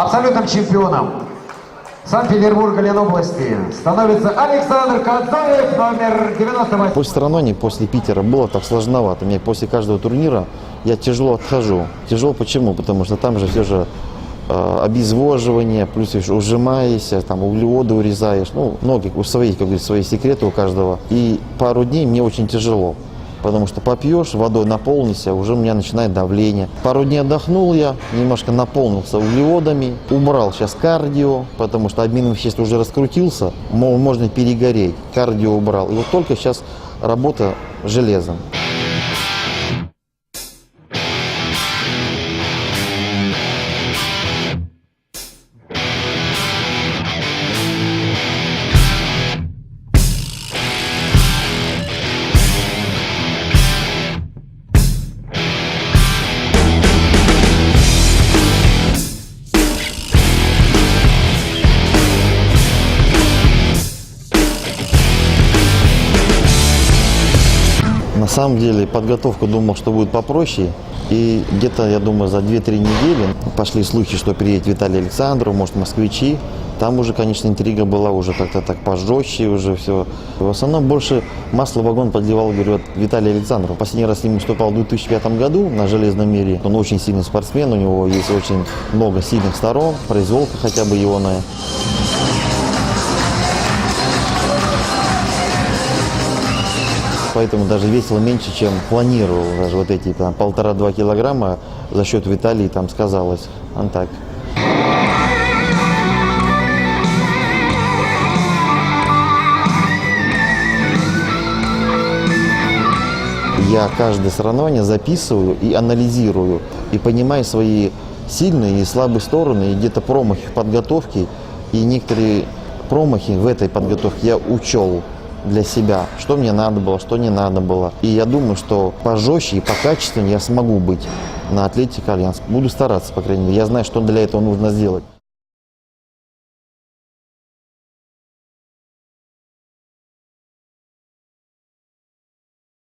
абсолютным чемпионом Санкт-Петербурга Ленобласти становится Александр Кадзаев, номер 98. После Странони, после Питера было так сложновато. Мне после каждого турнира я тяжело отхожу. Тяжело почему? Потому что там же все же обезвоживание, плюс еще ужимаешься, там углеводы урезаешь. Ну, многие, свои, как говорится, свои секреты у каждого. И пару дней мне очень тяжело. Потому что попьешь, водой наполнишься, уже у меня начинает давление. Пару дней отдохнул я, немножко наполнился углеводами, убрал сейчас кардио, потому что обмен веществ уже раскрутился, можно перегореть. Кардио убрал. И вот только сейчас работа железом. На самом деле подготовку думал, что будет попроще. И где-то, я думаю, за 2-3 недели пошли слухи, что приедет Виталий Александров, может, москвичи. Там уже, конечно, интрига была уже как-то так пожестче уже все. В основном больше масло в вагон подливал, говорю, Виталий Александров. Последний раз с ним выступал в 2005 году на железном мире. Он очень сильный спортсмен, у него есть очень много сильных сторон, произволка хотя бы ионная. Поэтому даже весил меньше, чем планировал. Даже вот эти 1,5-2 килограмма за счет Виталии там сказалось. Он так. Я каждое соревнование записываю и анализирую. И понимаю свои сильные и слабые стороны, и где-то промахи в подготовке. И некоторые промахи в этой подготовке я учел для себя, что мне надо было, что не надо было. И я думаю, что пожестче и покачественнее я смогу быть на Атлетик Альянс. Буду стараться, по крайней мере. Я знаю, что для этого нужно сделать.